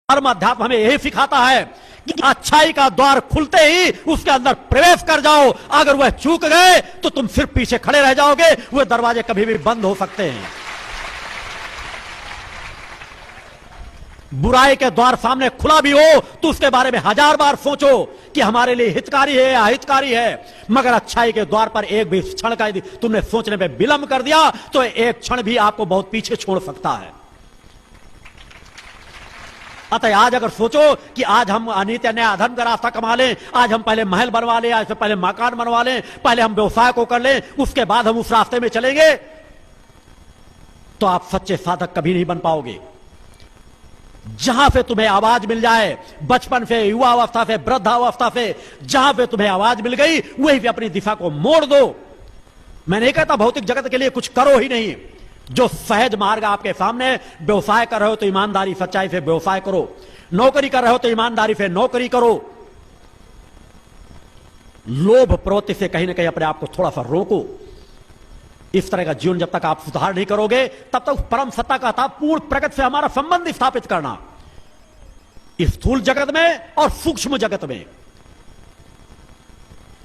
धर्म अध्यात्म हमें यही सिखाता है कि अच्छाई का द्वार खुलते ही उसके अंदर प्रवेश कर जाओ। अगर वह चूक गए तो तुम सिर्फ पीछे खड़े रह जाओगे, वह दरवाजे कभी भी बंद हो सकते हैं। बुराई के द्वार सामने खुला भी हो तो उसके बारे में 1000 बार सोचो कि हमारे लिए हितकारी है या अहितकारी है, मगर अच्छाई के द्वार पर एक भी क्षण का यदि तुमने सोचने में विलंब कर दिया तो एक क्षण भी आपको बहुत पीछे छोड़ सकता है। अतः आज अगर सोचो कि आज हम अनित अन्याय अधर्म का रास्ता कमा लें, आज हम पहले महल बनवा लें, आज से पहले मकान बनवा लें, पहले हम व्यवसाय को कर लें, उसके बाद हम उस रास्ते में चलेंगे, तो आप सच्चे साधक कभी नहीं बन पाओगे। जहां से तुम्हें आवाज मिल जाए, बचपन से, युवा अवस्था से, वृद्धावस्था से, जहां पे तुम्हें आवाज मिल गई वहीं पे अपनी दिशा को मोड़ दो। मैं नहीं कहता भौतिक जगत के लिए कुछ करो ही नहीं, जो सहज मार्ग आपके सामने, व्यवसाय कर रहे हो तो ईमानदारी सच्चाई से व्यवसाय करो, नौकरी कर रहे हो तो ईमानदारी से नौकरी करो, लोभ प्रवृत्ति से कहीं ना कहीं अपने आप को थोड़ा सा रोको। इस तरह का जीवन जब तक आप सुधार नहीं करोगे तब तक परम सत्ता का था पूर्ण प्रगति से हमारा संबंध स्थापित करना, स्थूल जगत में और सूक्ष्म जगत में।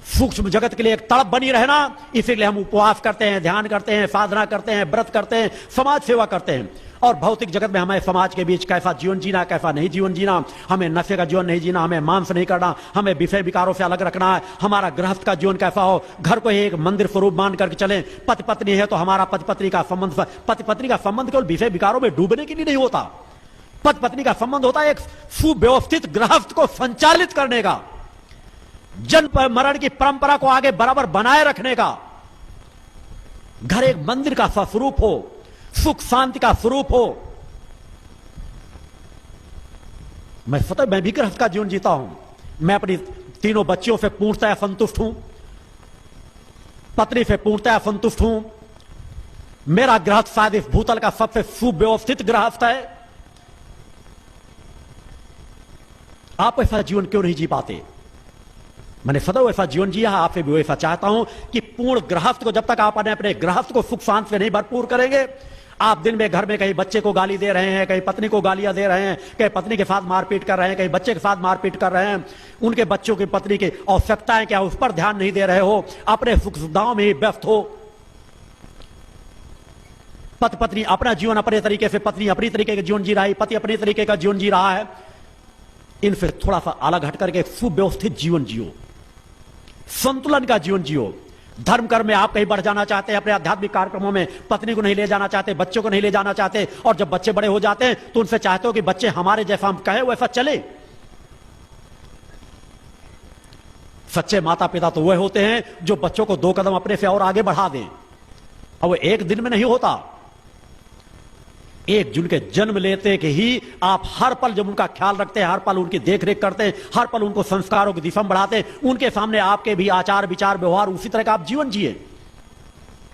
सूक्ष्म जगत के लिए एक तड़प बनी रहना, इसीलिए हम उपवास करते हैं, ध्यान करते हैं, साधना करते हैं, व्रत करते हैं, समाज सेवा करते हैं। और भौतिक जगत में हमें समाज के बीच कैसा जीवन जीना, कैसा नहीं जीवन जीना, हमें नशे का जीवन नहीं जीना, हमें मांस नहीं करना, हमें विषय विकारों से अलग रखना है, हमारा गृहस्थ का जीवन कैसा हो, घर को एक मंदिर स्वरूप मान करके चलें। पति पत्नी है तो हमारा पति पत्नी का संबंध केवल विषय विकारों में डूबने के लिए नहीं होता। पति पत्नी का संबंध होता है एक सुव्यवस्थित गृहस्थ को संचालित करने का, जन्म मरण की परंपरा को आगे बराबर बनाए रखने का। घर एक मंदिर का स्वरूप हो, सुख शांति का स्वरूप हो। मैं भी गृहस्थ का जीवन जीता हूं, मैं अपनी 3 बच्चियों से पूर्णतः संतुष्ट हूं, पत्नी से पूर्णतः संतुष्ट हूं। मेरा गृहस्थ शायद इस भूतल का सबसे सुव्यवस्थित गृहस्थ है। आप ऐसा जीवन क्यों नहीं जी पाते? मैंने सदैव ऐसा जीवन जिया, आपसे भी वैसा चाहता हूं कि पूर्ण गृहस्थ को जब तक आप अपने गृहस्थ को सुख शांति से नहीं भरपूर करेंगे, आप दिन में घर में कहीं बच्चे को गाली दे रहे हैं, कहीं पत्नी को गालियां दे रहे हैं, कहीं पत्नी के साथ मारपीट कर रहे हैं, कहीं बच्चे के साथ मारपीट कर रहे हैं, उनके बच्चों की पत्नी की आवश्यकताएं क्या उस पर ध्यान नहीं दे रहे हो, अपने सुख सुविधाओं में ही व्यस्त हो। पति पत्नी अपना जीवन अपने तरीके से, पत्नी अपनी तरीके का जीवन जी रहा है, पति अपने तरीके का जीवन जी रहा है। इनसे थोड़ा सा अलग हट करके सुव्यवस्थित जीवन जियो, संतुलन का जीवन जियो। धर्म कर्म में आप कहीं बढ़ जाना चाहते हैं, अपने आध्यात्मिक कार्यक्रमों में पत्नी को नहीं ले जाना चाहते, बच्चों को नहीं ले जाना चाहते, और जब बच्चे बड़े हो जाते हैं तो उनसे चाहते हो कि बच्चे हमारे जैसा हम कहे वैसा चले। सच्चे माता पिता तो वह होते हैं जो बच्चों को 2 कदम अपने से और आगे बढ़ा दें, और वो एक दिन में नहीं होता। एक जून के जन्म लेते कि ही आप हर पल जब उनका ख्याल रखते हैं, हर पल उनकी देखरेख करते हैं, हर पल उनको संस्कारों की दिशा में बढ़ाते हैं, उनके सामने आपके भी आचार विचार व्यवहार उसी तरह का आप जीवन जिए।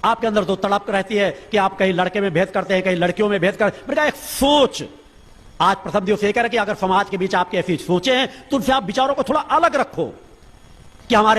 आपके अंदर तो तड़प रहती है कि आप कहीं लड़के में भेद करते हैं, कहीं लड़कियों में भेद करते हैं। मैंने कहा एक सोच, आज प्रथम दिवस ये कह रहे कि अगर समाज के बीच आपकी ऐसी सोचें हैं तो उनसे आप विचारों को थोड़ा अलग रखो कि हमारे